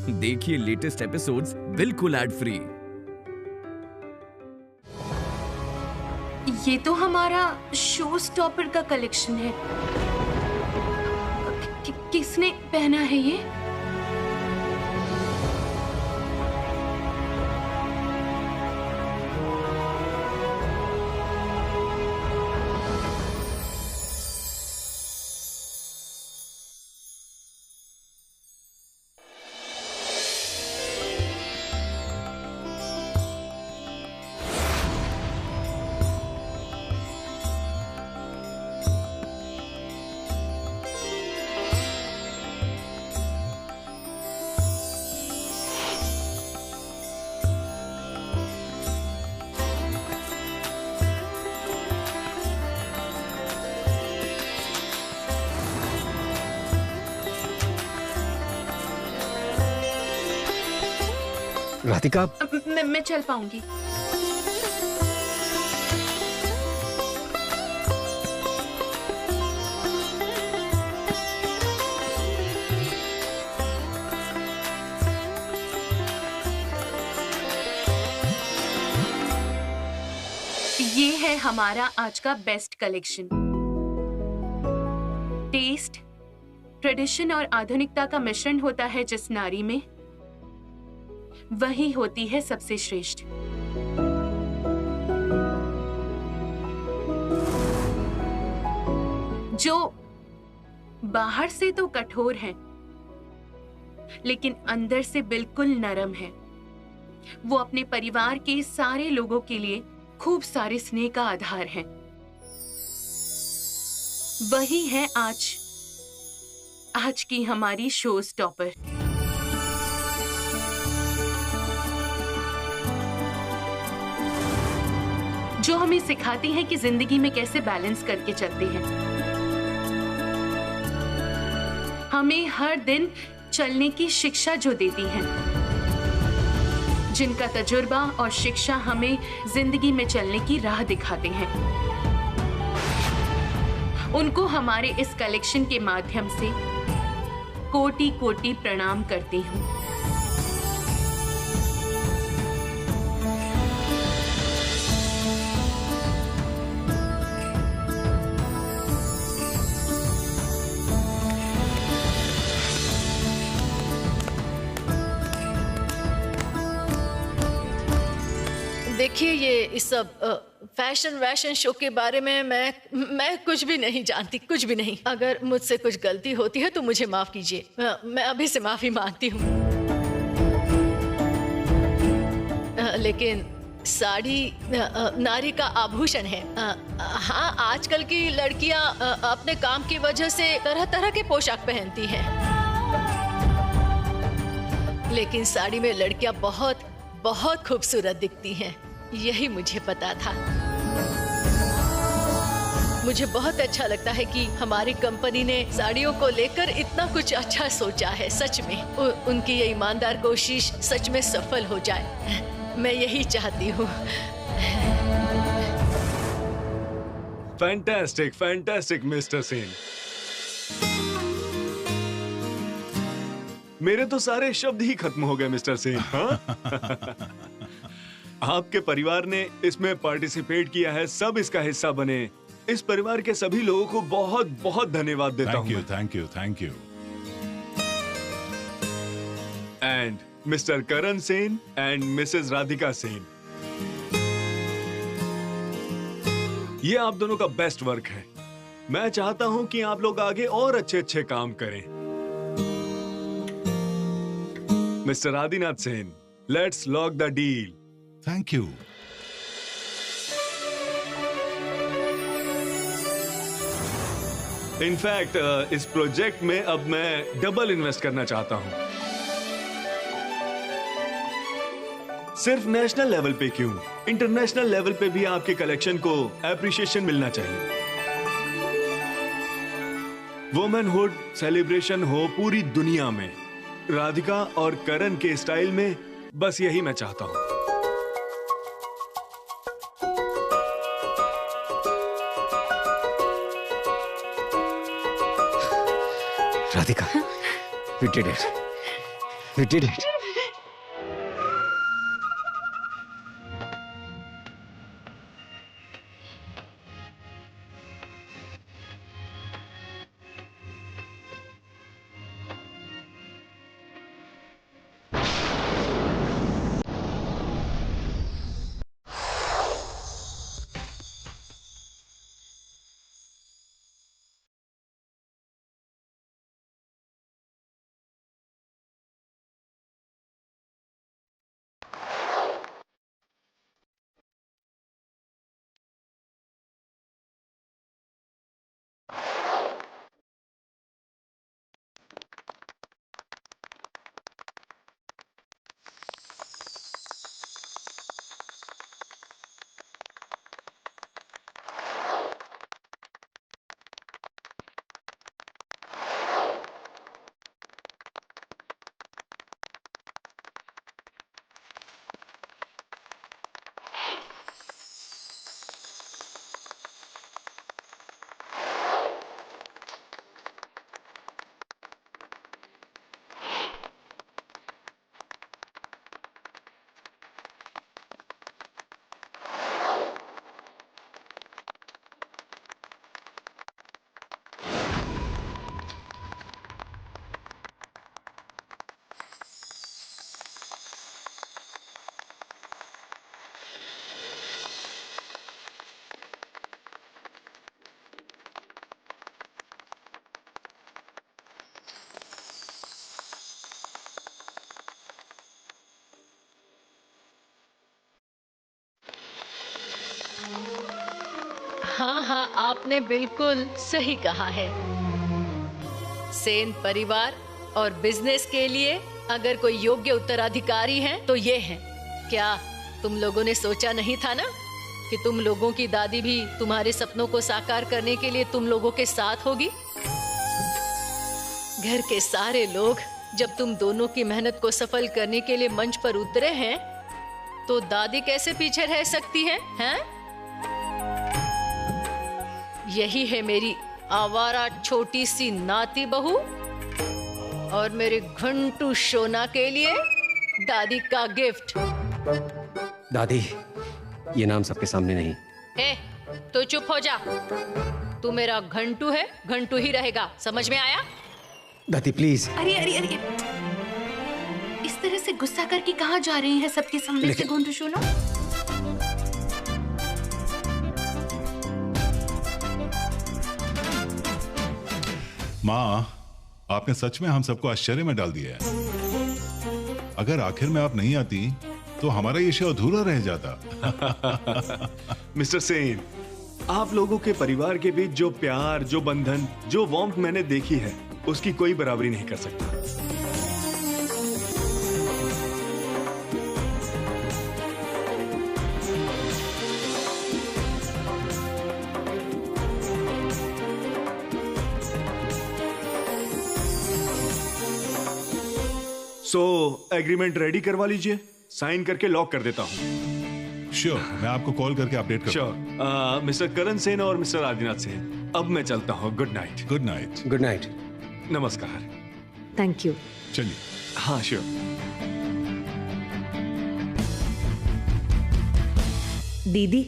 देखिए latest episodes बिल्कुल ad free. ये तो हमारा शो स्टॉपर का कलेक्शन है। किसने पहना है ये? राधिका, मैं चल पाऊंगी। ये है हमारा आज का बेस्ट कलेक्शन। टेस्ट, ट्रेडिशन और आधुनिकता का मिश्रण होता है जिस नारी में, वही होती है सबसे श्रेष्ठ। जो बाहर से तो कठोर है, लेकिन अंदर से बिल्कुल नरम है। वो अपने परिवार के सारे लोगों के लिए खूब सारे स्नेह का आधार है। वही है आज की हमारी शो स्टॉपर। जो हमें सिखाती है कि जिंदगी में कैसे बैलेंस करके चलते हैं। हमें हर दिन चलने की शिक्षा जो देती हैं, जिनका तजुर्बा और शिक्षा हमें जिंदगी में चलने की राह दिखाते हैं, उनको हमारे इस कलेक्शन के माध्यम से कोटि कोटि प्रणाम करती हूँ। देखिए, ये इस सब फैशन शो के बारे में मैं कुछ भी नहीं जानती, कुछ भी नहीं। अगर मुझसे कुछ गलती होती है तो मुझे माफ कीजिए। मैं अभी से माफी मांगती हूँ। लेकिन साड़ी नारी का आभूषण है। हाँ, आजकल की लड़कियां अपने काम की वजह से तरह तरह के पोशाक पहनती हैं, लेकिन साड़ी में लड़कियां बहुत बहुत खूबसूरत दिखती हैं। यही मुझे पता था। मुझे बहुत अच्छा लगता है कि हमारी कंपनी ने साड़ियों को लेकर इतना कुछ अच्छा सोचा है। सच में उनकी ये ईमानदार कोशिश सच में सफल हो जाए, मैं यही चाहती हूँ। Fantastic, fantastic mister Sen. मेरे तो सारे शब्द ही खत्म हो गए मिस्टर सेन। हाँ? आपके परिवार ने इसमें पार्टिसिपेट किया है, सब इसका हिस्सा बने। इस परिवार के सभी लोगों को बहुत बहुत धन्यवाद देता हूँ। Thank you, thank you. And mister Karan Sen and Mrs Radhika Sen, ये आप दोनों का बेस्ट वर्क है। मैं चाहता हूँ कि आप लोग आगे और अच्छे अच्छे काम करें। Mister Adinath Sen, let's lock the deal. Thank you. In fact इस प्रोजेक्ट में अब मैं डबल इन्वेस्ट करना चाहता हूं। सिर्फ नेशनल लेवल पे क्यों, इंटरनेशनल लेवल पे भी आपके कलेक्शन को एप्रिशिएशन मिलना चाहिए। वुमेनहुड सेलिब्रेशन हो पूरी दुनिया में, राधिका और करण के स्टाइल में। बस यही मैं चाहता हूं। Radhika, we did it. We did it. हाँ हाँ, आपने बिल्कुल सही कहा है। सेन परिवार और बिजनेस के लिए अगर कोई योग्य उत्तराधिकारी है तो ये है। क्या तुम लोगों ने सोचा नहीं था ना कि तुम लोगों की दादी भी तुम्हारे सपनों को साकार करने के लिए तुम लोगों के साथ होगी? घर के सारे लोग जब तुम दोनों की मेहनत को सफल करने के लिए मंच पर उतरे हैं, तो दादी कैसे पीछे रह सकती है, हैं? यही है मेरी आवारा छोटी सी नाती बहू और मेरे घंटू सोना के लिए दादी का गिफ्ट। दादी, ये नाम सबके सामने नहीं। ए, तो चुप हो जा। तू मेरा घंटू है, घंटू ही रहेगा, समझ में आया? दादी प्लीज। अरे अरे अरे, इस तरह से गुस्सा करके कहाँ जा रही है सबके सामने से घुंटू सोना? माँ, आपने सच में हम सबको आश्चर्य में डाल दिया है। अगर आखिर में आप नहीं आती तो हमारा ये शो अधूरा रह जाता। मिस्टर सेन, आप लोगों के परिवार के बीच जो प्यार, जो बंधन, जो वार्मथ मैंने देखी है, उसकी कोई बराबरी नहीं कर सकता। एग्रीमेंट रेडी करवा लीजिए, साइन करके लॉक कर देता हूँ। श्योर, मैं आपको कॉल करके अपडेट करूँ। श्योर। मिस्टर करण सेन और मिस्टर आदिनाथ सेन, अब मैं चलता हूँ। Good night. Good night. Good night. नमस्कार। Thank you. चलिए। हाँ श्योर। दीदी,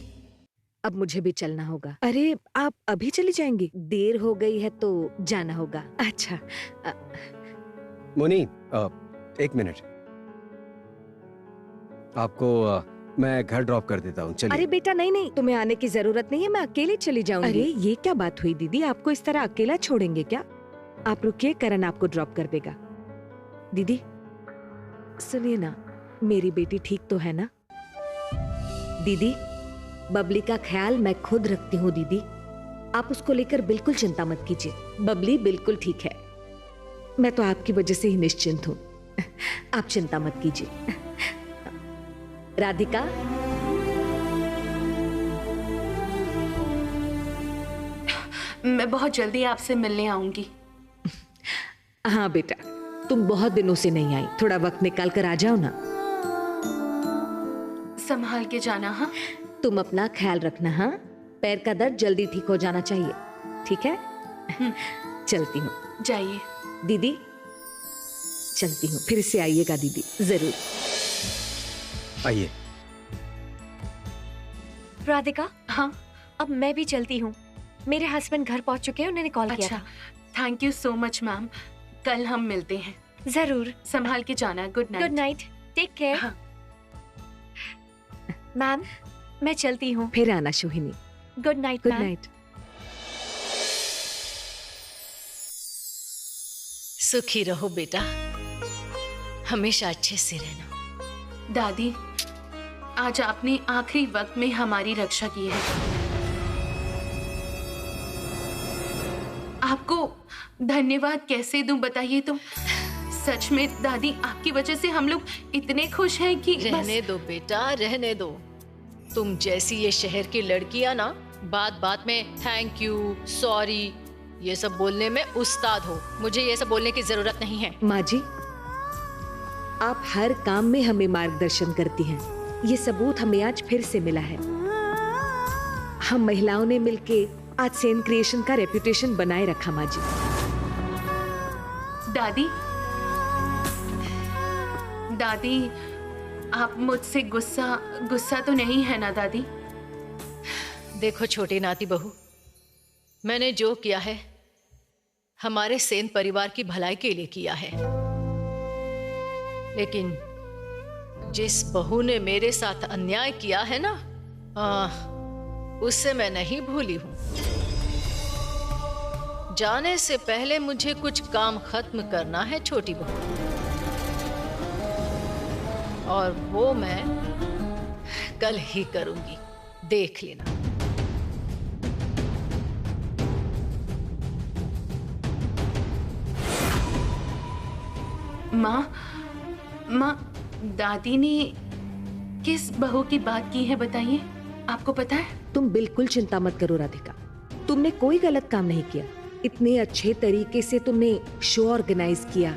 अब मुझे भी चलना होगा। अरे आप अभी चली जाएंगी? देर हो गई है तो जाना होगा। अच्छा। मोनी, एक मिनट, आपको मैं घर ड्रॉप कर देता हूँ, चलिए। अरे बेटा नहीं नहीं, तुम्हें आने की जरूरत नहीं है, मैं अकेले चली जाऊंगी। अरे ये क्या बात हुई दीदी, आपको इस तरह अकेला छोड़ेंगे क्या? आप रुकिए, करण आपको ड्रॉप कर देगा। दीदी सुनिए ना, मेरी बेटी ठीक तो है ना? दीदी, बबली का ख्याल मैं खुद रखती हूँ दीदी, आप उसको लेकर बिल्कुल चिंता मत कीजिए। बबली बिल्कुल ठीक है, मैं तो आपकी वजह से ही निश्चिंत हूँ, आप चिंता मत कीजिए। राधिका, मैं बहुत जल्दी आपसे मिलने आऊंगी। हाँ बेटा, तुम बहुत दिनों से नहीं आई, थोड़ा वक्त निकाल कर आ जाओ ना। संभाल के जाना। हाँ, तुम अपना ख्याल रखना। हाँ, पैर का दर्द जल्दी ठीक हो जाना चाहिए, ठीक है? चलती हूँ। जाइए। दीदी चलती हूँ, फिर से आइएगा दीदी, जरूर। आइए। राधिका, हाँ अब मैं भी चलती हूँ। मेरे हस्बैंड घर पहुँच चुके हैं, उन्होंने कॉल किया अच्छा, था। Thank you so much ma'am. कल हम मिलते हैं। जरूर। संभाल के जाना। Good night. Good night, take care. हाँ। मैम, मैं चलती हूँ। फिर आना Sohini. Good night good ma'am. Night. सुखी रहो बेटा, हमेशा अच्छे से रहना। दादी, आज आपने आखिरी वक्त में हमारी रक्षा की है। आपको धन्यवाद कैसे दूं बताइए तो। सच में दादी, आपकी वजह से हम लोग इतने खुश हैं कि रहने दो बेटा, रहने दो। तुम जैसी ये शहर की लड़कियां ना बात बात में थैंक यू, सॉरी ये सब बोलने में उस्ताद हो। मुझे ये सब बोलने की जरूरत नहीं है। माँ जी, आप हर काम में हमें मार्गदर्शन करती हैं। ये सबूत हमें आज फिर से मिला है। हम महिलाओं ने मिलके आज सेन क्रिएशन का रेपुटेशन बनाए रखा माँ जी। दादी, दादी आप मुझसे गुस्सा तो नहीं है ना दादी? देखो छोटी नाती बहू, मैंने जो किया है हमारे सेन परिवार की भलाई के लिए किया है, लेकिन जिस बहू ने मेरे साथ अन्याय किया है ना, उससे मैं नहीं भूली हूं। जाने से पहले मुझे कुछ काम खत्म करना है छोटी बहू, और वो मैं कल ही करूंगी, देख लेना। माँ, दादी ने किस बहू की बात की है बताइए, आपको पता है? तुम बिल्कुल चिंता मत करो राधिका, तुमने कोई गलत काम नहीं किया। इतने अच्छे तरीके से तुमने शो ऑर्गेनाइज किया।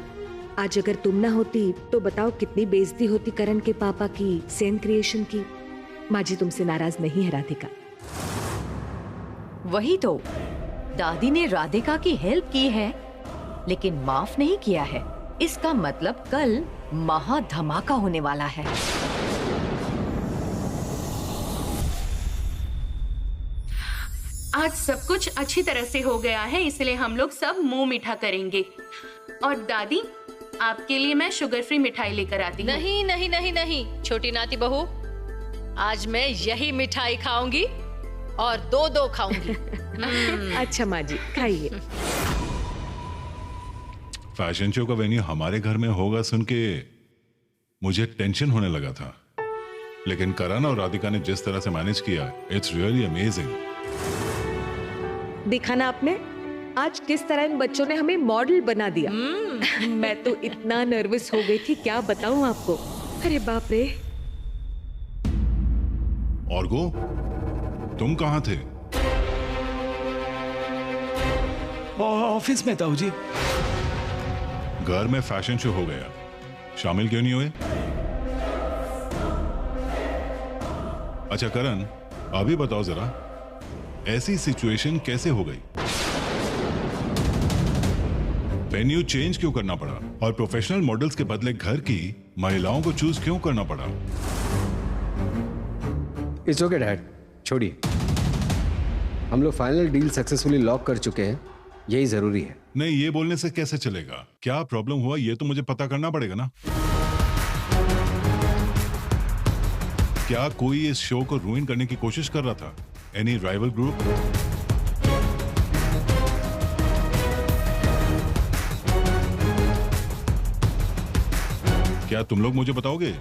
आज अगर तुम ना होती तो बताओ कितनी बेइज्जती होती करण के पापा की, सेन क्रिएशन की। माँ जी तुमसे नाराज नहीं है राधिका। वही तो, दादी ने राधिका की हेल्प की है लेकिन माफ नहीं किया है। इसका मतलब कल महा धमाका होने वाला है। आज सब कुछ अच्छी तरह से हो गया है, इसलिए हम लोग सब मुंह मीठा करेंगे। और दादी, आपके लिए मैं शुगर फ्री मिठाई लेकर आती हूँ। नहीं नहीं नहीं नहीं छोटी नाती बहू, आज मैं यही मिठाई खाऊंगी और दो खाऊंगी। अच्छा माँ जी, खाइए। फैशन शो का वेन्यू हमारे घर में होगा सुन के मुझे टेंशन होने लगा था, लेकिन करण और राधिका ने जिस तरह से मैनेज किया, इट्स रियली अमेजिंग। देखा ना आपने, आज किस तरह इन बच्चों ने हमें मॉडल बना दिया। मैं तो इतना नर्वस हो गई थी, क्या बताऊं आपको। अरे बाप रे। ऑर्गो, तुम कहाँ थे? ऑफिस में ताऊ जी। घर में फैशन शो हो गया, शामिल क्यों नहीं हुए? अच्छा करण, अभी बताओ जरा, ऐसी सिचुएशन कैसे हो गई? वेन्यू चेंज क्यों करना पड़ा और प्रोफेशनल मॉडल्स के बदले घर की महिलाओं को चूज क्यों करना पड़ा? इट्स ओके डैड, छोड़िए। हम लोग फाइनल डील सक्सेसफुली लॉक कर चुके हैं, यही जरूरी है। नहीं, ये बोलने से कैसे चलेगा? क्या प्रॉब्लम हुआ ये तो मुझे पता करना पड़ेगा ना। क्या कोई इस शो को रूइन करने की कोशिश कर रहा था? Any rival group? क्या तुम लोग मुझे बताओगे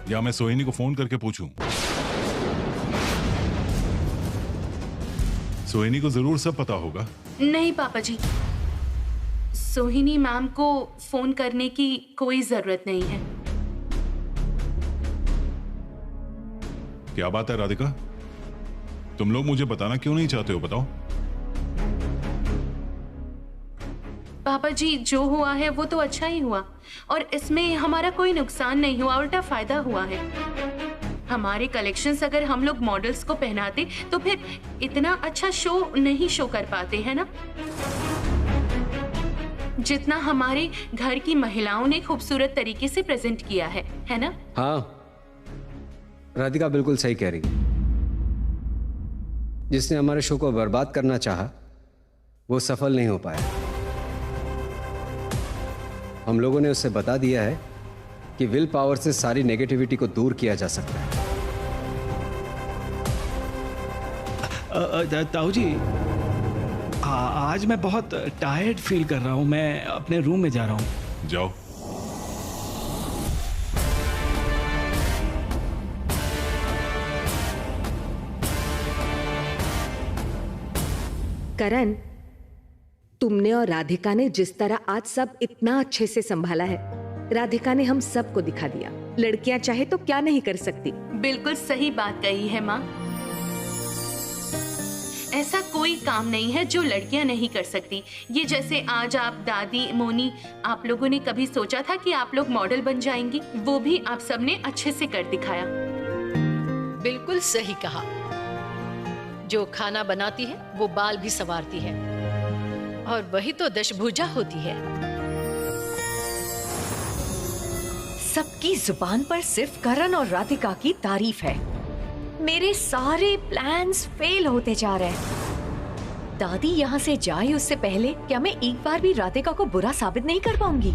या मैं सोहिनी को फोन करके पूछूं? सोहिनी को जरूर सब पता होगा। नहीं पापा जी, सोहिनी मैम को फोन करने की कोई जरूरत नहीं है। क्या बात है राधिका, तुम लोग मुझे बताना क्यों नहीं चाहते हो? बताओ। पापा जी, जो हुआ है वो तो अच्छा ही हुआ, और इसमें हमारा कोई नुकसान नहीं हुआ, उल्टा फायदा हुआ है। हमारे कलेक्शंस अगर हम लोग मॉडल्स को पहनाते तो फिर इतना अच्छा शो नहीं शो कर पाते, है ना? जितना हमारे घर की महिलाओं ने खूबसूरत तरीके से प्रेजेंट किया है ना? हाँ, राधिका बिल्कुल सही कह रही है। जिसने हमारे शो को बर्बाद करना चाहा, वो सफल नहीं हो पाया। हम लोगों ने उससे बता दिया है कि विल पावर से सारी नेगेटिविटी को दूर किया जा सकता है। ताऊ जी, आज मैं बहुत टायर्ड फील कर रहा हूँ। मैं अपने रूम में जा रहा हूँ। जाओ। करण, तुमने और राधिका ने जिस तरह आज सब इतना अच्छे से संभाला है, राधिका ने हम सबको दिखा दिया। लड़कियां चाहे तो क्या नहीं कर सकती। बिल्कुल सही बात कही है माँ। ऐसा कोई काम नहीं है जो लड़कियां नहीं कर सकती। ये जैसे आज आप दादी, मोनी, आप लोगों ने कभी सोचा था कि आप लोग मॉडल बन जाएंगी? वो भी आप सबने अच्छे से कर दिखाया। बिल्कुल सही कहा। जो खाना बनाती है वो बाल भी संवारती है, और वही तो दशभुजा होती है। सबकी जुबान पर सिर्फ करण और राधिका की तारीफ है। मेरे सारे प्लान्स फेल होते जा रहे हैं। दादी यहाँ से जाए उससे पहले क्या मैं एक बार भी राधिका को बुरा साबित नहीं कर पाऊंगी?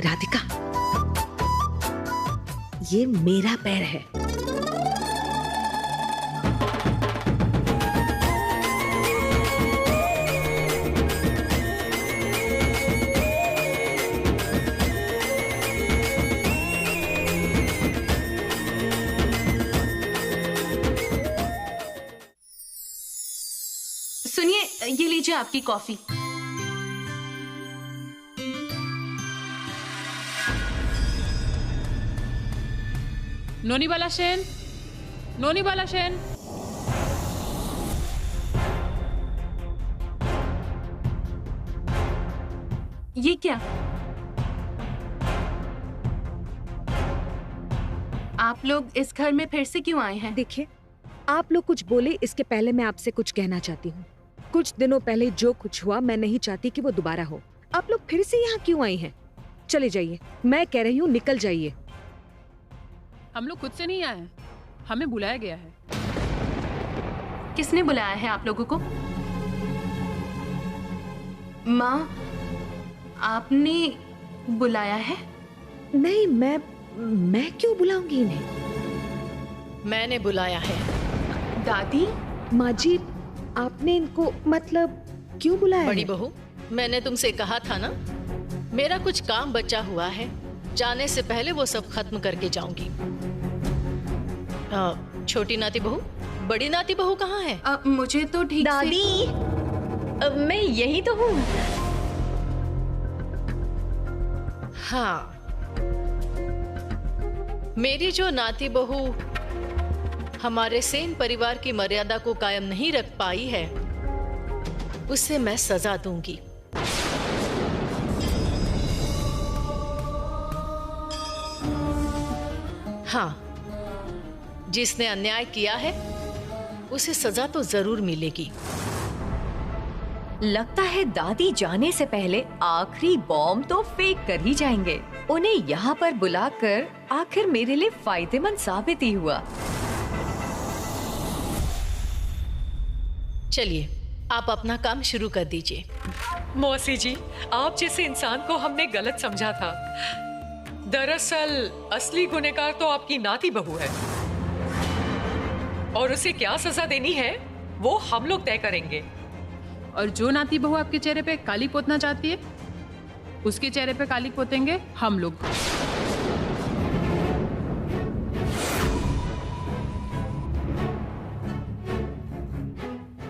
राधिका, ये मेरा पैर है। सुनिए, ये लीजिए आपकी कॉफी। नोनीबाला सेन, नोनीबाला सेन। ये क्या? आप लोग इस घर में फिर से क्यों आए हैं? देखिए, आप लोग कुछ बोले इसके पहले मैं आपसे कुछ कहना चाहती हूँ। कुछ दिनों पहले जो कुछ हुआ, मैं नहीं चाहती कि वो दोबारा हो। आप लोग फिर से यहाँ क्यों आई हैं? चले जाइए, मैं कह रही हूँ निकल जाइए। हम लोग खुद से नहीं आए हैं, हमें बुलाया गया है। किसने बुलाया है आप लोगों को? माँ, आपने बुलाया है? नहीं, मैं क्यों बुलाऊंगी इन्हें? मैंने बुलाया है। दादी? माँ जी, आपने इनको मतलब क्यों बुलाया? बड़ी बहू, मैंने तुमसे कहा था ना, मेरा कुछ काम बचा हुआ है, जाने से पहले वो सब खत्म करके जाऊंगी। छोटी नाती बहू, बड़ी नाती बहू कहाँ है? मुझे तो ठीक दादी, मैं यही तो हूँ। हाँ, मेरी जो नाती बहू हमारे सेन परिवार की मर्यादा को कायम नहीं रख पाई है, उसे मैं सजा दूंगी। हाँ, जिसने अन्याय किया है उसे सजा तो जरूर मिलेगी। लगता है दादी जाने से पहले आखिरी बॉम्ब तो फेंक कर ही जाएंगे। उन्हें यहाँ पर बुलाकर आखिर मेरे लिए फायदेमंद साबित ही हुआ। चलिए, आप अपना काम शुरू कर दीजिए। मौसी जी, आप जैसे इंसान को हमने गलत समझा था। दरअसल असली गुनहगार तो आपकी नाती बहू है, और उसे क्या सजा देनी है वो हम लोग तय करेंगे। और जो नाती बहू आपके चेहरे पे काली पोतना चाहती है, उसके चेहरे पे काली पोतेंगे हम लोग।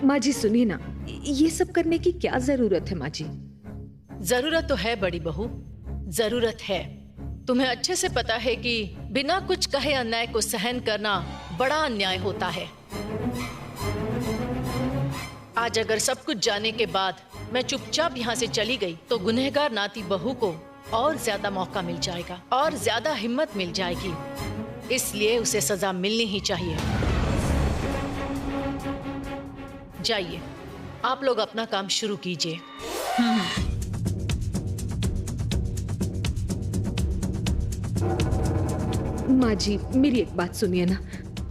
माँ जी सुनिए ना, ये सब करने की क्या जरूरत है माँ जी? जरूरत तो है बड़ी बहू, जरूरत है। तुम्हें अच्छे से पता है कि बिना कुछ कहे अन्याय को सहन करना बड़ा अन्याय होता है। आज अगर सब कुछ जाने के बाद मैं चुपचाप यहाँ से चली गई तो गुनहगार नाती बहू को और ज्यादा मौका मिल जाएगा और ज्यादा हिम्मत मिल जाएगी। इसलिए उसे सजा मिलनी ही चाहिए। जाइए, आप लोग अपना काम शुरू कीजिए। माँ जी मेरी एक बात सुनिए ना,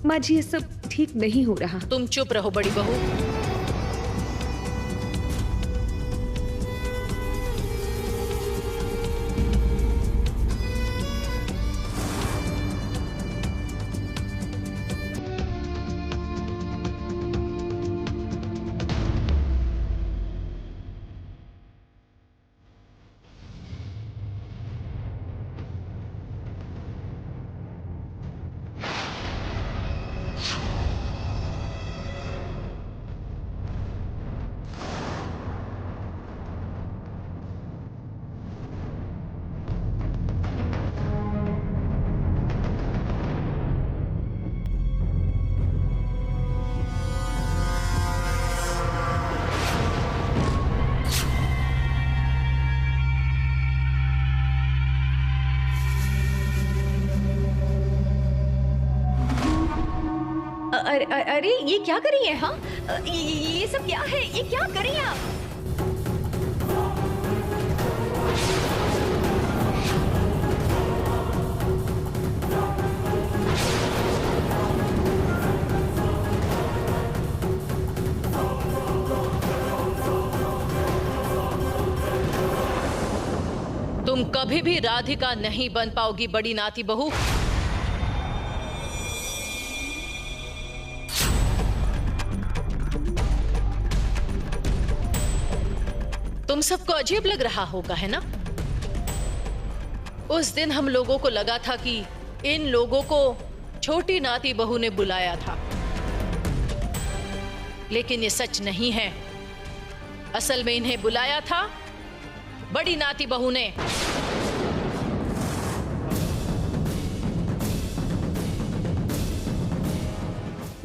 माँ जी ये सब ठीक नहीं हो रहा। तुम चुप रहो बड़ी बहू। अरे ये क्या कर रही है? हाँ, ये सब क्या है? ये क्या कर रही हैं आप? तुम कभी भी राधिका नहीं बन पाओगी बड़ी नाती बहू। तुम सबको अजीब लग रहा होगा, है ना? उस दिन हम लोगों को लगा था कि इन लोगों को छोटी नाती बहू ने बुलाया था, लेकिन ये सच नहीं है। असल में इन्हें बुलाया था बड़ी नाती बहू ने।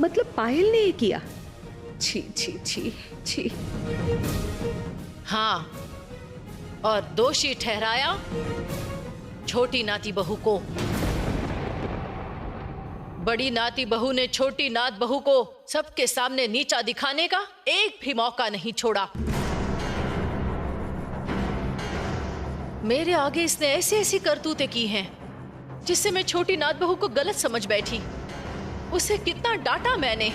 मतलब पायल ने ये किया? छी छी छी छी। हाँ, और दोषी ठहराया छोटी नाती बहू को। बड़ी नाती बहू ने छोटी नात बहू को सबके सामने नीचा दिखाने का एक भी मौका नहीं छोड़ा। मेरे आगे इसने ऐसी ऐसी करतूतें की हैं जिससे मैं छोटी नात बहू को गलत समझ बैठी। उसे कितना डांटा मैंने।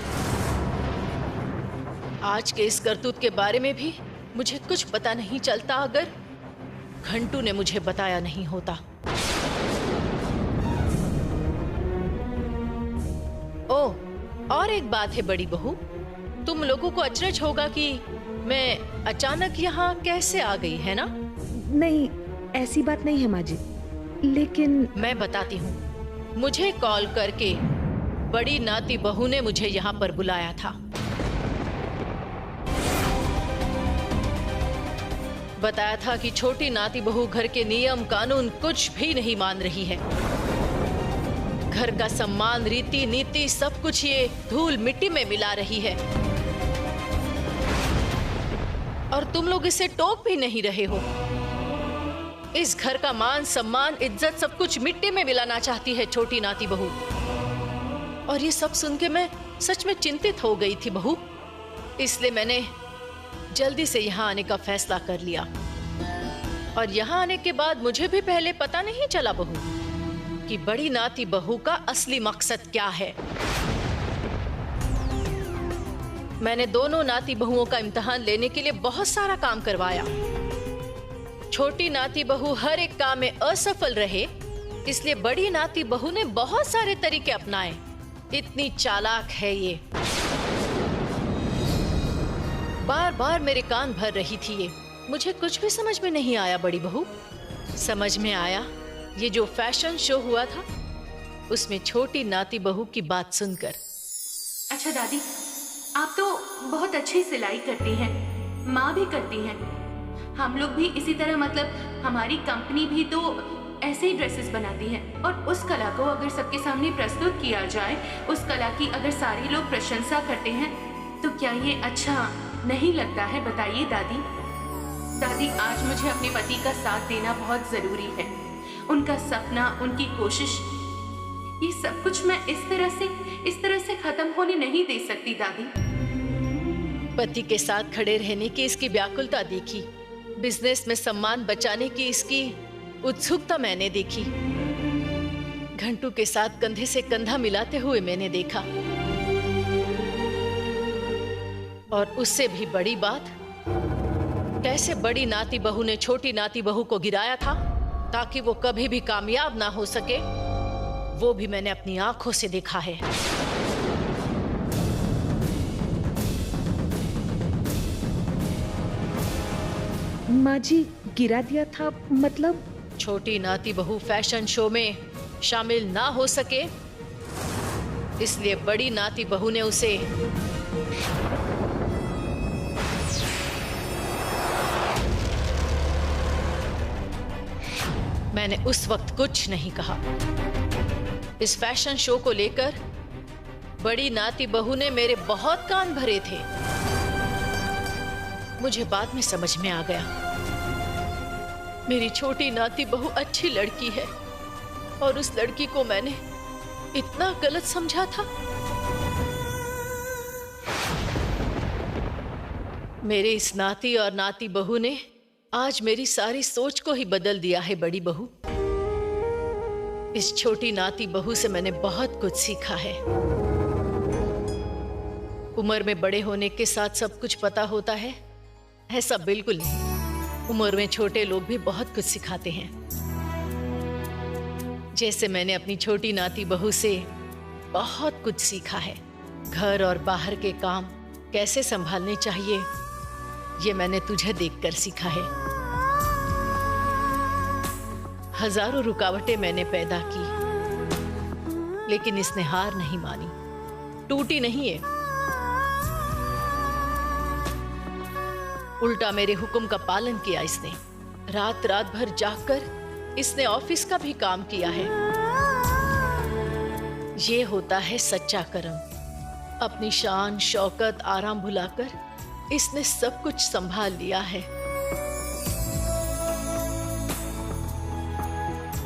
आज के इस करतूत के बारे में भी मुझे कुछ पता नहीं चलता अगर घंटू ने मुझे बताया नहीं होता। ओह, और एक बात है बड़ी बहू, तुम लोगों को अचरज होगा कि मैं अचानक यहाँ कैसे आ गई, है ना? नहीं, ऐसी बात नहीं है माँ जी, लेकिन मैं बताती हूँ। मुझे कॉल करके बड़ी नाती बहू ने मुझे यहाँ पर बुलाया था। बताया था कि छोटी नाती बहू घर के नियम कानून कुछ भी नहीं मान रही है। घर का सम्मान, रीति नीति सब कुछ ये धूल मिट्टी में मिला रही है। और तुम लोग इसे टोक भी नहीं रहे हो। इस घर का मान, सम्मान, इज्जत सब कुछ मिट्टी में मिलाना चाहती है छोटी नाती बहू। और ये सब सुन के मैं सच में चिंतित हो गई थी बहू। इसलिए मैंने जल्दी से यहाँ आने का फैसला कर लिया। और यहाँ आने के बाद मुझे भी पहले पता नहीं चला बहू कि बड़ी नाती बहू का असली मकसद क्या है। मैंने दोनों नाती बहुओं का इम्तिहान लेने के लिए बहुत सारा काम करवाया। छोटी नाती बहू हर एक काम में असफल रहे, इसलिए बड़ी नाती बहू ने बहुत सारे तरीके अपनाए। इतनी चालाक है ये। बार बार मेरे कान भर रही थी ये। मुझे कुछ भी समझ में नहीं आया बड़ी बहू। समझ में आया ये जो फैशन शो हुआ था उसमें छोटी नाती बहू की बात सुनकर। अच्छा दादी, आप तो बहुत अच्छी सिलाई करती हैं, माँ भी करती हैं। हम लोग भी इसी तरह, मतलब हमारी कंपनी भी तो ऐसे ही ड्रेसेस बनाती है। और उस कला को अगर सबके सामने प्रस्तुत किया जाए, उस कला की अगर सारे लोग प्रशंसा करते हैं, तो क्या ये अच्छा नहीं लगता है? बताइए दादी। दादी, आज मुझे अपने पति का साथ देना बहुत जरूरी है। उनका सपना, उनकी कोशिश, ये सब कुछ मैं इस तरह से खत्म होने नहीं दे सकती दादी। पति के साथ खड़े रहने की इसकी व्याकुलता देखी, बिजनेस में सम्मान बचाने की इसकी उत्सुकता मैंने देखी, घंटू के साथ कंधे से कंधा मिलाते हुए मैंने देखा। और उससे भी बड़ी बात, कैसे बड़ी नाती बहू ने छोटी नाती बहू को गिराया था ताकि वो कभी भी कामयाब ना हो सके, वो भी मैंने अपनी आंखों से देखा है। माँ जी, गिरा दिया था मतलब? छोटी नाती बहू फैशन शो में शामिल ना हो सके, इसलिए बड़ी नाती बहू ने उसे मैंने उस वक्त कुछ नहीं कहा। इस फैशन शो को लेकर बड़ी नाती बहू ने मेरे बहुत कान भरे थे। मुझे बाद में समझ में आ गया, मेरी छोटी नाती बहू अच्छी लड़की है और उस लड़की को मैंने इतना गलत समझा था। मेरे इस नाती और नाती बहू ने आज मेरी सारी सोच को ही बदल दिया है बड़ी बहू। इस छोटी नाती बहू से मैंने बहुत कुछ सीखा है। उम्र में बड़े होने के साथ सब कुछ पता होता है, ऐसा बिल्कुल नहीं। उम्र में छोटे लोग भी बहुत कुछ सिखाते हैं। जैसे मैंने अपनी छोटी नाती बहू से बहुत कुछ सीखा है। घर और बाहर के काम कैसे संभालने चाहिए, ये मैंने तुझे देखकर सीखा है। हजारों रुकावटें मैंने पैदा की, लेकिन इसने हार नहीं मानी, टूटी नहीं है। उल्टा मेरे हुक्म का पालन किया इसने। रात रात भर जागकर इसने ऑफिस का भी काम किया है। ये होता है सच्चा कर्म। अपनी शान, शौकत, आराम भुलाकर इसने सब कुछ संभाल लिया है।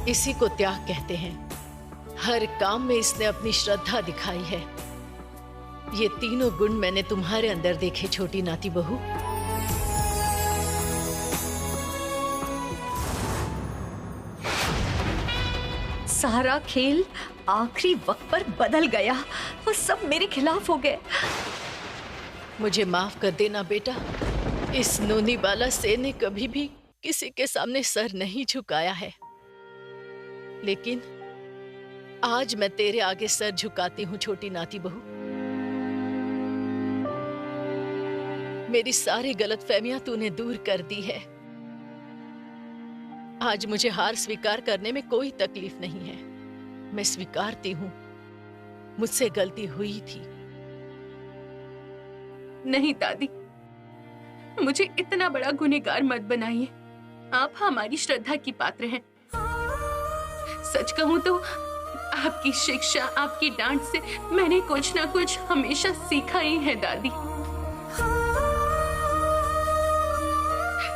इसी को त्याग कहते हैं। हर काम में इसने अपनी श्रद्धा दिखाई है। ये तीनों गुण मैंने तुम्हारे अंदर देखे छोटी नाती बहू। सारा खेल आखिरी वक्त पर बदल गया और सब मेरे खिलाफ हो गए। मुझे माफ कर देना बेटा। इस नोनी बाला से ने कभी भी किसी के सामने सर नहीं झुकाया है, लेकिन आज मैं तेरे आगे सर झुकाती हूँ छोटी नाती बहू। मेरी सारी गलतफहमियां तूने दूर कर दी है। आज मुझे हार स्वीकार करने में कोई तकलीफ नहीं है। मैं स्वीकारती हूँ, मुझसे गलती हुई थी। नहीं दादी, मुझे इतना बड़ा गुनहगार मत बनाइए। आप हमारी श्रद्धा की पात्र हैं। सच कहूं तो आपकी शिक्षा, आपकी डांट से मैंने कुछ ना कुछ हमेशा सीखा ही है दादी।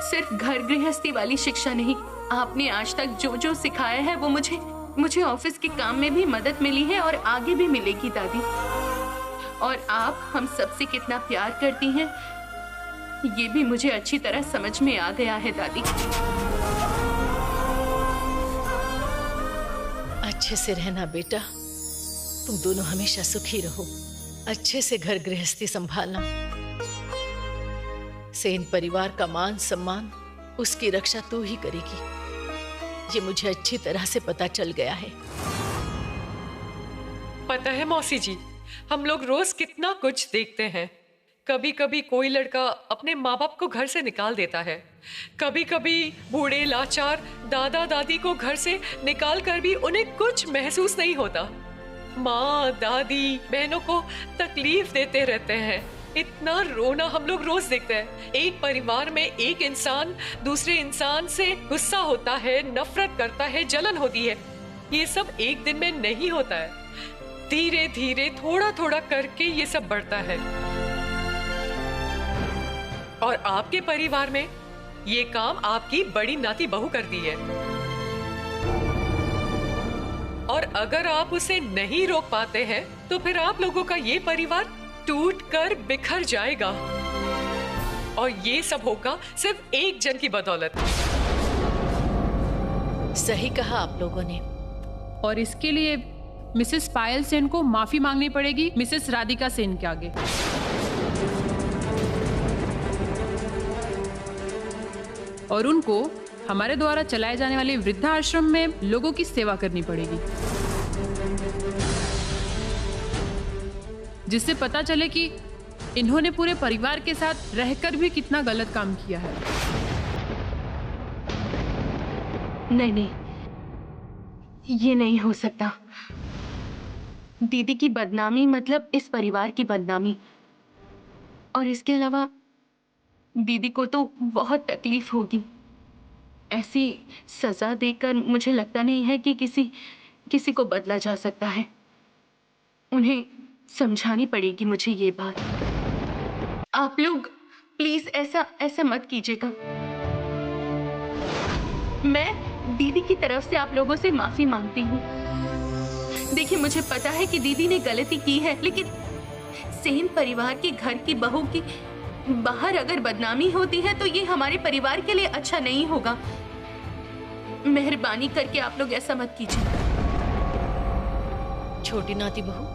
सिर्फ घर गृहस्थी वाली शिक्षा नहीं, आपने आज तक जो जो सिखाया है वो मुझे ऑफिस के काम में भी मदद मिली है और आगे भी मिलेगी दादी। और आप हम सबसे कितना प्यार करती हैं ये भी मुझे अच्छी तरह समझ में आ गया है दादी। अच्छे से रहना बेटा, तुम दोनों हमेशा सुखी रहो। अच्छे से घर गृहस्थी संभालना। सेन परिवार का मान सम्मान, उसकी रक्षा तू ही करेगी, ये मुझे अच्छी तरह से पता चल गया है। पता है मौसी जी, हम लोग रोज कितना कुछ देखते हैं। कभी कभी कोई लड़का अपने माँ बाप को घर से निकाल देता है, कभी कभी बूढ़े लाचार दादा दादी को घर से निकाल कर भी उन्हें कुछ महसूस नहीं होता। माँ दादी बहनों को तकलीफ देते रहते हैं। इतना रोना हम लोग रोज देखते हैं। एक परिवार में एक इंसान दूसरे इंसान से गुस्सा होता है, नफरत करता है, जलन होती है। ये सब एक दिन में नहीं होता है, धीरे धीरे थोड़ा थोड़ा करके ये सब बढ़ता है। और आपके परिवार में ये काम आपकी बड़ी नाती बहू करती है। और अगर आप उसे नहीं रोक पाते हैं तो फिर आप लोगों का ये परिवार टूटकर बिखर जाएगा। और ये सब होगा सिर्फ एक जन की बदौलत। सही कहा आप लोगों ने। और इसके लिए मिसेस पायल सेन को माफी मांगनी पड़ेगी मिसेस राधिका सेन के आगे। और उनको हमारे द्वारा चलाए जाने वाले वृद्धाश्रम में लोगों की सेवा करनी पड़ेगी, जिससे पता चले कि इन्होंने पूरे परिवार के साथ रहकर भी कितना गलत काम किया है। नहीं नहीं, ये नहीं हो सकता। दीदी की बदनामी मतलब इस परिवार की बदनामी। और इसके अलावा दीदी को तो बहुत तकलीफ होगी। ऐसी सजा देकर मुझे लगता नहीं है कि किसी को बदला जा सकता है। उन्हें समझानी पड़ेगी मुझे ये बात। आप लोग प्लीज ऐसा मत कीजिएगा। मैं दीदी की तरफ से आप लोगों से माफी मांगती हूँ। देखिए, मुझे पता है कि दीदी ने गलती की है, लेकिन सेन परिवार के घर की बहू की बाहर अगर बदनामी होती है तो ये हमारे परिवार के लिए अच्छा नहीं होगा। मेहरबानी करके आप लोग ऐसा मत कीजिए। छोटी नाती बहू,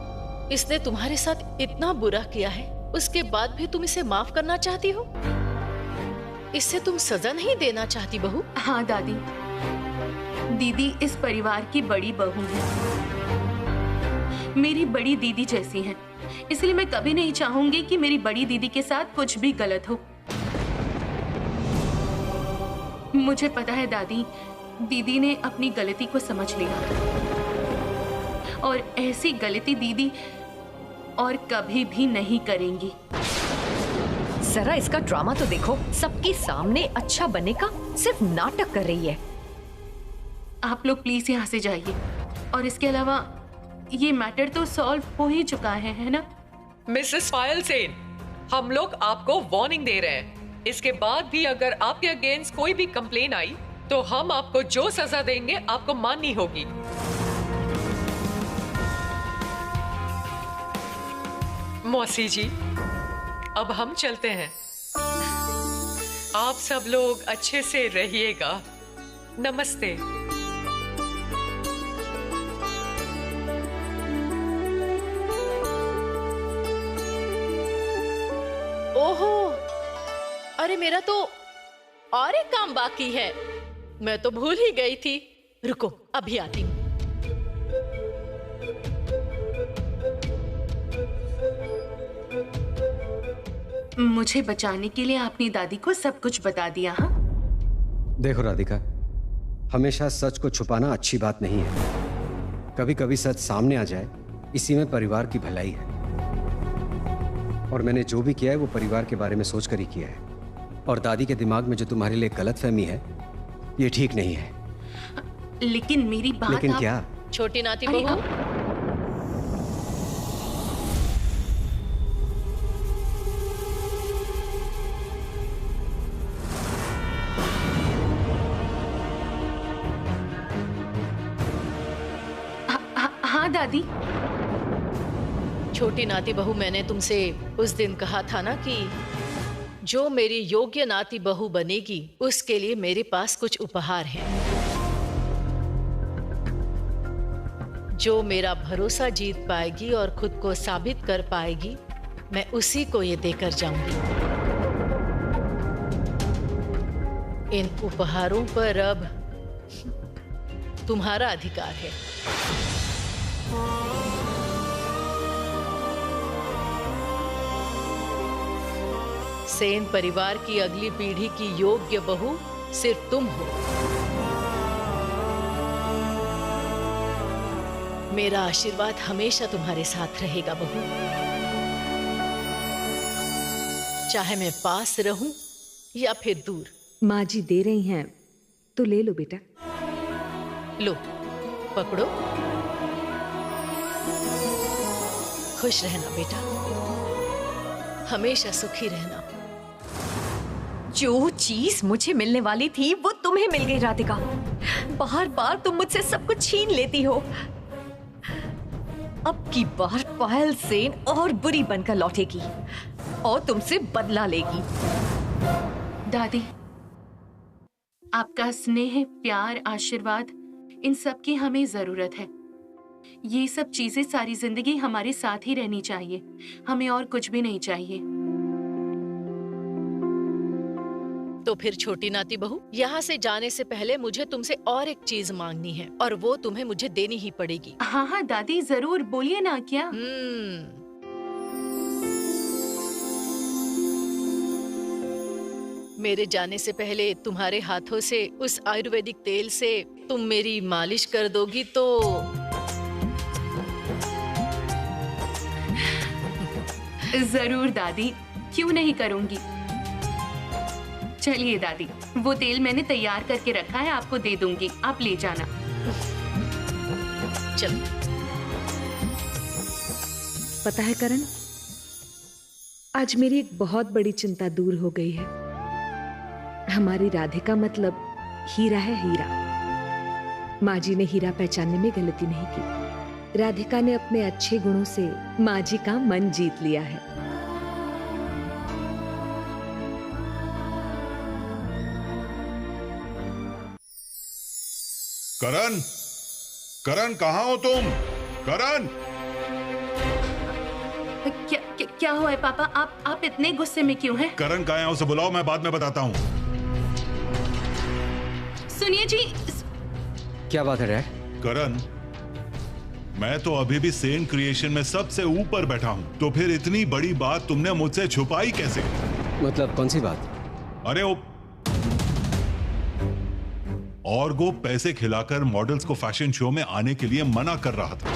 इसने तुम्हारे साथ इतना बुरा किया है, उसके बाद भी तुम इसे माफ करना चाहती हो? इससे तुम सजा नहीं देना चाहती बहू? हाँ दादी, दीदी इस परिवार की बड़ी बहू है, मेरी बड़ी दीदी जैसी है। इसलिए मैं कभी नहीं चाहूंगी कि मेरी बड़ी दीदी के साथ कुछ भी गलत हो। मुझे पता है दादी, दीदी ने अपनी गलती को समझ लिया और ऐसी गलती दीदी और कभी भी नहीं करेंगी। जरा इसका ड्रामा तो देखो, सबके सामने अच्छा बनने का सिर्फ नाटक कर रही है। आप लोग प्लीज यहाँ से जाइए। और इसके अलावा ये मैटर तो सॉल्व हो ही चुका है ना? मिसेस पायल सेन, हम लोग आपको वार्निंग दे रहे हैं। इसके बाद भी अगर आपके अगेंस्ट कोई भी कंप्लेन आई तो हम आपको जो सजा देंगे आपको माननी होगी। मौसी जी, अब हम चलते हैं। आप सब लोग अच्छे से रहिएगा। नमस्ते। ओहो, अरे मेरा तो और एक काम बाकी है, मैं तो भूल ही गई थी। रुको, अभी आती हूँ। मुझे बचाने के लिए आपने दादी को सब कुछ बता दिया। हाँ, देखो राधिका, हमेशा सच को छुपाना अच्छी बात नहीं है। कभी कभी सच सामने आ जाए, इसी में परिवार की भलाई है। और मैंने जो भी किया है वो परिवार के बारे में सोचकर ही किया है। और दादी के दिमाग में जो तुम्हारे लिए गलतफहमी है ये ठीक नहीं है। लेकिन मेरी बात लेकिन क्या? छोटी नाती बहू, हाँ दादी। छोटी नाती बहू, मैंने तुमसे उस दिन कहा था ना कि जो मेरी योग्य नाती बहू बनेगी उसके लिए मेरे पास कुछ उपहार हैं। जो मेरा भरोसा जीत पाएगी और खुद को साबित कर पाएगी, मैं उसी को ये देकर जाऊंगी। इन उपहारों पर अब तुम्हारा अधिकार है। सेन परिवार की अगली पीढ़ी की योग्य बहू सिर्फ तुम हो। मेरा आशीर्वाद हमेशा तुम्हारे साथ रहेगा बहू, चाहे मैं पास रहूं या फिर दूर। माँ जी दे रही हैं तो ले लो बेटा। लो, पकड़ो। खुश रहना बेटा, हमेशा सुखी रहना। जो चीज मुझे मिलने वाली थी वो तुम्हें मिल गई राधिका। बार बार तुम मुझसे सब कुछ छीन लेती हो। अब की बार पायल सेन और बुरी बनकर लौटेगी और तुमसे बदला लेगी। दादी, आपका स्नेह, प्यार, आशीर्वाद, इन सब की हमें जरूरत है। ये सब चीजें सारी जिंदगी हमारे साथ ही रहनी चाहिए। हमें और कुछ भी नहीं चाहिए। तो फिर छोटी नाती बहू, यहाँ से जाने से पहले मुझे तुमसे और एक चीज मांगनी है और वो तुम्हें मुझे देनी ही पड़ेगी। हाँ हाँ दादी, जरूर, बोलिए ना। क्या? मेरे जाने से पहले तुम्हारे हाथों से उस आयुर्वेदिक तेल से तुम मेरी मालिश कर दोगी तो जरूर दादी, क्यों नहीं करूंगी। चलिए दादी, वो तेल मैंने तैयार करके रखा है, आपको दे दूंगी, आप ले जाना। चलो। पता है करण, आज मेरी एक बहुत बड़ी चिंता दूर हो गई है। हमारी राधिका मतलब हीरा है, हीरा। माँ जी ने हीरा पहचानने में गलती नहीं की। राधिका ने अपने अच्छे गुणों से माँ जी का मन जीत लिया है। करण, करण कहाँ हो तुम? करण! क्या हुआ है पापा? आप इतने गुस्से में क्यों हैं? करण कहाँ है? उसे बुलाओ, मैं बाद में बताता हूँ। सुनिए जी। क्या बात है रे? करण, मैं तो अभी भी सेन क्रिएशन में सबसे ऊपर बैठा हूँ, तो फिर इतनी बड़ी बात तुमने मुझसे छुपाई कैसे? मतलब कौन सी बात? अरे वो ऑर्गो पैसे खिलाकर मॉडल्स को फैशन शो में आने के लिए मना कर रहा था।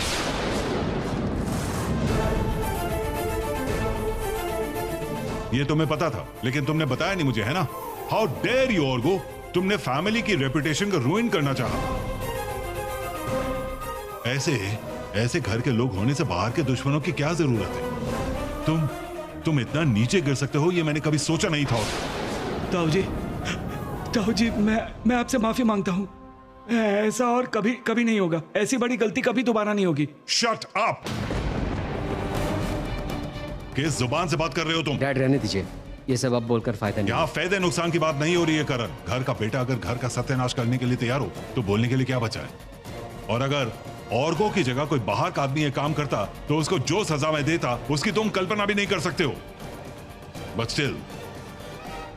ये तुम्हें पता था, लेकिन तुमने बताया नहीं मुझे, है ना? हाउ डेयर यू ऑर्गो, तुमने फैमिली की रेपुटेशन को रुइन करना चाहा। ऐसे घर के लोग होने से बाहर के दुश्मनों की क्या जरूरत है? तुम इतना नीचे गिर सकते हो, ये मैंने कभी सोचा नहीं था। ताऊ जी, मैं आपसे माफी मांगता हूँ। ऐसा और कभी नहीं होगा। ऐसी बड़ी गलती कभी दोबारा नहीं होगी। Shut up! किस जुबान से बात कर रहे हो तुम? डैड रहने दीजिए, ये सब अब बोलकर फायदा नहीं। यहाँ फायदे नुकसान की बात नहीं हो रही है करण। घर का बेटा अगर घर का सत्यानाश करने के लिए तैयार हो तो बोलने के लिए क्या बचा है? और अगर ऑर्गो की जगह कोई बाहर का आदमी ये काम करता तो उसको जो सजा मैं देता उसकी तुम कल्पना भी नहीं कर सकते हो। बट स्टिल,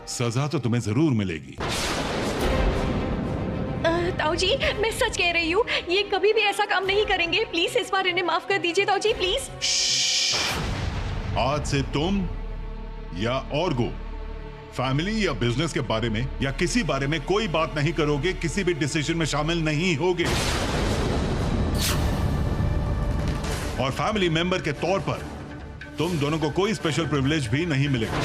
सजा तो तुम्हें जरूर मिलेगी। ताऊ जी, मैं सच कह रही हूँ, ये कभी भी ऐसा काम नहीं करेंगे। प्लीज इस बार इन्हें माफ कर दीजिए ताऊ जी, प्लीज। आज से तुम या ऑर्गो फैमिली या बिजनेस के बारे में या किसी बारे में कोई बात नहीं करोगे, किसी भी डिसीजन में शामिल नहीं होगे। और फैमिली मेंबर के तौर पर तुम दोनों को कोई स्पेशल प्रिविलेज भी नहीं मिलेगा।